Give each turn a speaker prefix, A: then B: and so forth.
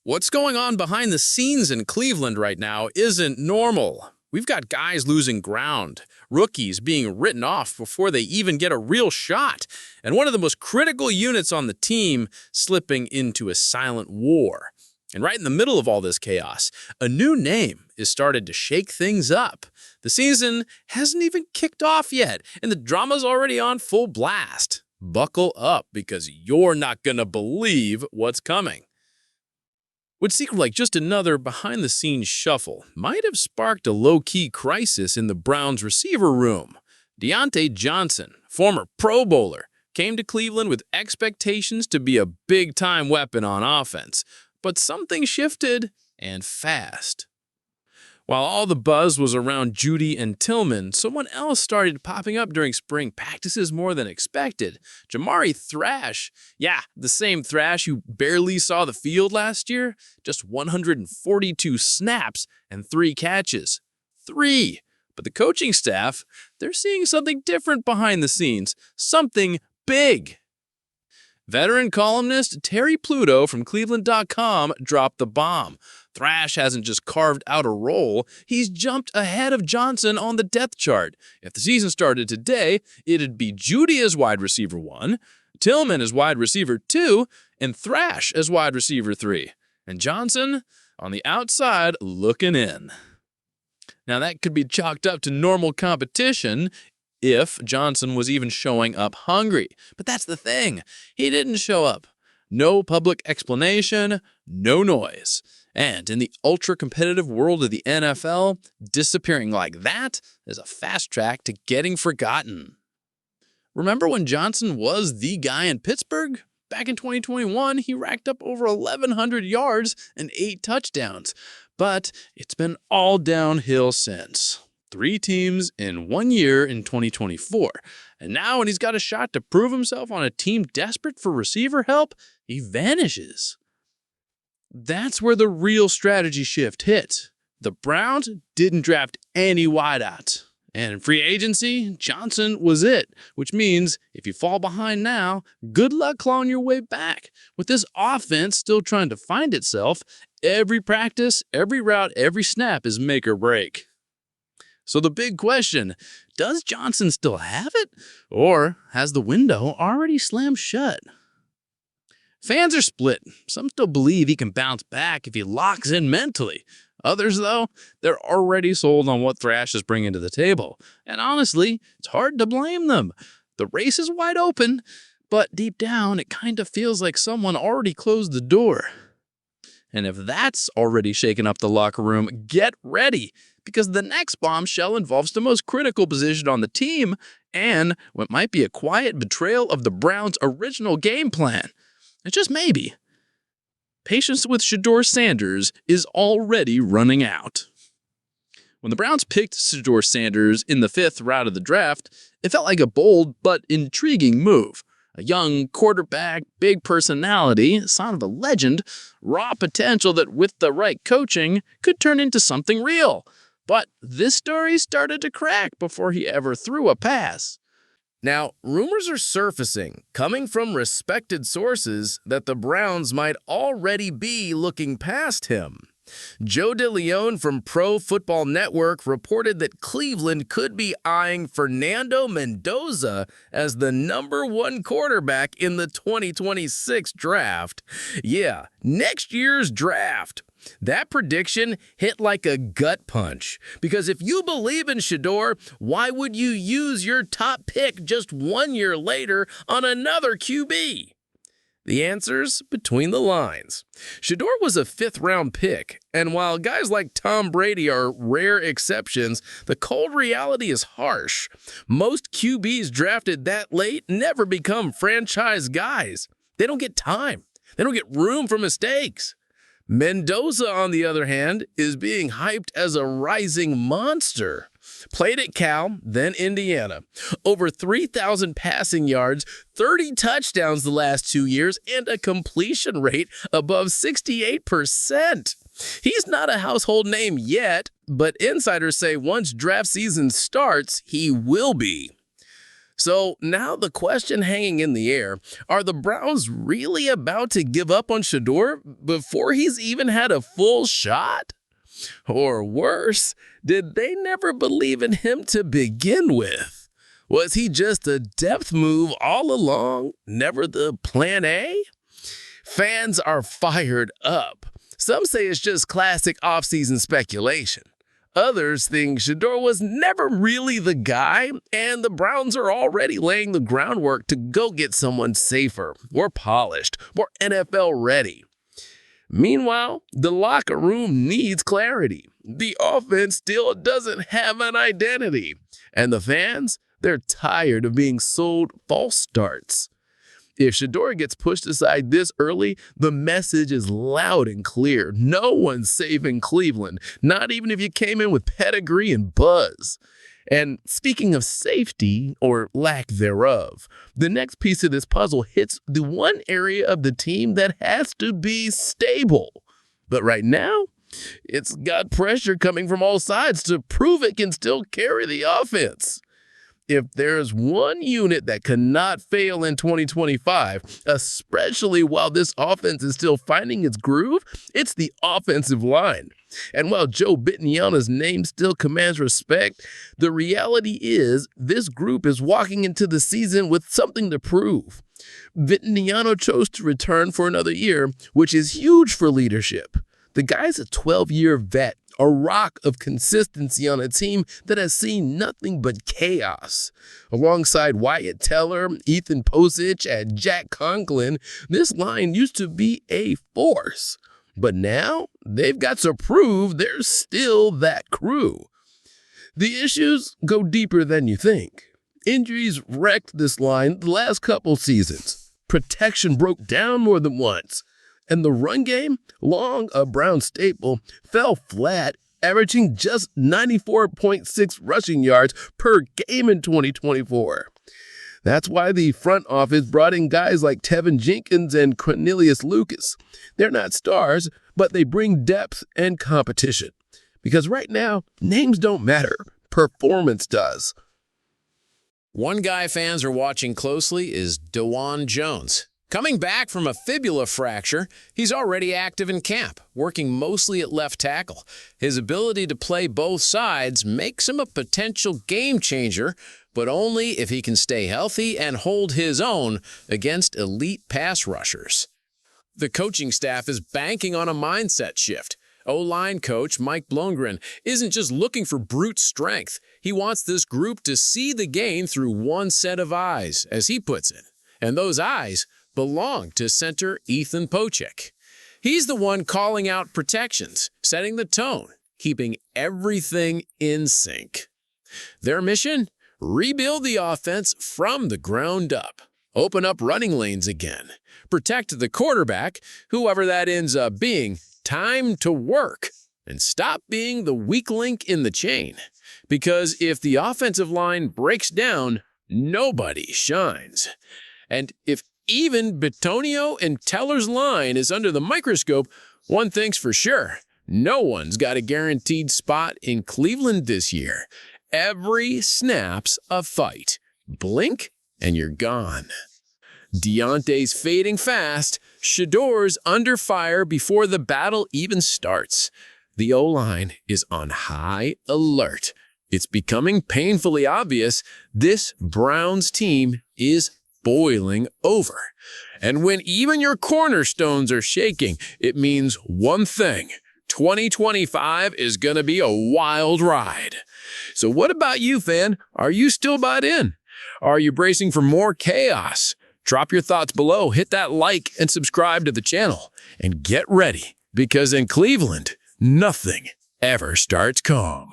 A: What's going on behind the scenes in Cleveland right now isn't normal. We've got guys losing ground, rookies being written off before they even get a real shot, and one of the most critical units on the team slipping into a silent war. And right in the middle of all this chaos, a new name is started to shake things up. The season hasn't even kicked off yet, and the drama's already on full blast. Buckle up, because you're not gonna believe what's coming. What seemed like just another behind-the-scenes shuffle might have sparked a low-key crisis in the Browns' receiver room. Diontae Johnson, former Pro Bowler, came to Cleveland with expectations to be a big-time weapon on offense. But something shifted, and fast. While all the buzz was around Judy and Tillman, someone else started popping up during spring practices more than expected. Jamari Thrash. Yeah, the same Thrash who barely saw the field last year. Just 142 snaps and 3 catches. 3! But the coaching staff, they're seeing something different behind the scenes. Something big. Veteran columnist Terry Pluto from Cleveland.com dropped the bomb. Thrash hasn't just carved out a role, he's jumped ahead of Johnson on the depth chart. If the season started today, it'd be Judy as wide receiver 1, Tillman as wide receiver 2, and Thrash as wide receiver 3. And Johnson on the outside looking in. Now that could be chalked up to normal competition if Johnson was even showing up hungry. But that's the thing. He didn't show up. No public explanation, no noise. And in the ultra-competitive world of the NFL, disappearing like that is a fast track to getting forgotten. Remember when Johnson was the guy in Pittsburgh? Back in 2021, he racked up over 1,100 yards and 8 touchdowns. But it's been all downhill since. 3 teams in 1 year in 2024. And now when he's got a shot to prove himself on a team desperate for receiver help, he vanishes. That's where the real strategy shift hit. The Browns didn't draft any wideouts. And in free agency, Johnson was it, which means if you fall behind now, good luck clawing your way back. With this offense still trying to find itself, every practice, every route, every snap is make or break. So the big question, does Johnson still have it? Or has the window already slammed shut? Fans are split. Some still believe he can bounce back if he locks in mentally. Others, though, they're already sold on what Thrash is bringing to the table. And honestly, it's hard to blame them. The race is wide open, but deep down, it kind of feels like someone already closed the door. And if that's already shaken up the locker room, get ready, because the next bombshell involves the most critical position on the team and what might be a quiet betrayal of the Browns' original game plan. And just maybe, patience with Shedeur Sanders is already running out. When the Browns picked Shedeur Sanders in the 5th round of the draft, it felt like a bold but intriguing move. A young quarterback, big personality, son of a legend, raw potential that with the right coaching could turn into something real. But this story started to crack before he ever threw a pass.
B: Now, rumors are surfacing, coming from respected sources, that the Browns might already be looking past him. Joe DeLeon from Pro Football Network reported that Cleveland could be eyeing Fernando Mendoza as the #1 quarterback in the 2026 draft. Yeah, next year's draft. That prediction hit like a gut punch, because if you believe in Shedeur, why would you use your top pick just 1 year later on another QB? The answer's between the lines. Shedeur was a 5th-round pick, and while guys like Tom Brady are rare exceptions, the cold reality is harsh. Most QBs drafted that late never become franchise guys. They don't get time. They don't get room for mistakes. Mendoza, on the other hand, is being hyped as a rising monster. Played at Cal, then Indiana. Over 3,000 passing yards, 30 touchdowns the last 2 years, and a completion rate above 68%. He's not a household name yet, but insiders say once draft season starts, he will be. So now the question hanging in the air, are the Browns really about to give up on Shedeur before he's even had a full shot? Or worse, did they never believe in him to begin with? Was he just a depth move all along, never the plan A? Fans are fired up. Some say it's just classic offseason speculation. Others think Shedeur was never really the guy, and the Browns are already laying the groundwork to go get someone safer, more polished, more NFL ready. Meanwhile, the locker room needs clarity. The offense still doesn't have an identity. And the fans, they're tired of being sold false starts. If Shedeur gets pushed aside this early, the message is loud and clear. No one's safe in Cleveland, not even if you came in with pedigree and buzz. And speaking of safety, or lack thereof, the next piece of this puzzle hits the one area of the team that has to be stable. But right now, it's got pressure coming from all sides to prove it can still carry the offense. If there's one unit that cannot fail in 2025, especially while this offense is still finding its groove, it's the offensive line. And while Joe Bitoniona's name still commands respect, the reality is this group is walking into the season with something to prove. Bitoniano chose to return for another year, which is huge for leadership. The guy's a 12-year vet, a rock of consistency on a team that has seen nothing but chaos. Alongside Wyatt Teller, Ethan Posich, and Jack Conklin, this line used to be a force. But now, they've got to prove they're still that crew. The issues go deeper than you think. Injuries wrecked this line the last couple seasons. Protection broke down more than once. And the run game, long a Brown staple, fell flat, averaging just 94.6 rushing yards per game in 2024. That's why the front office brought in guys like Tevin Jenkins and Cornelius Lucas. They're not stars, but they bring depth and competition. Because right now, names don't matter. Performance does.
A: One guy fans are watching closely is Dawg Jones. Coming back from a fibula fracture, he's already active in camp, working mostly at left tackle. His ability to play both sides makes him a potential game changer, but only if he can stay healthy and hold his own against elite pass rushers. The coaching staff is banking on a mindset shift. O-line coach Mike Blomgren isn't just looking for brute strength. He wants this group to see the game through one set of eyes, as he puts it. And those eyes belong to center Ethan Posich. He's the one calling out protections, setting the tone, keeping everything in sync. Their mission? Rebuild the offense from the ground up. Open up running lanes again. Protect the quarterback, whoever that ends up being. Time to work. And stop being the weak link in the chain. Because if the offensive line breaks down, nobody shines. And if even Bitonio and Teller's line is under the microscope, one thing's for sure. No one's got a guaranteed spot in Cleveland this year. Every snap's a fight. Blink and you're gone. Diontae's fading fast. Shedeur's under fire before the battle even starts. The O-line is on high alert. It's becoming painfully obvious this Browns team is boiling over. And when even your cornerstones are shaking, it means one thing. 2025 is going to be a wild ride. So what about you, fan? Are you still bought in? Are you bracing for more chaos? Drop your thoughts below, hit that like and subscribe to the channel. And get ready, because in Cleveland, nothing ever starts calm.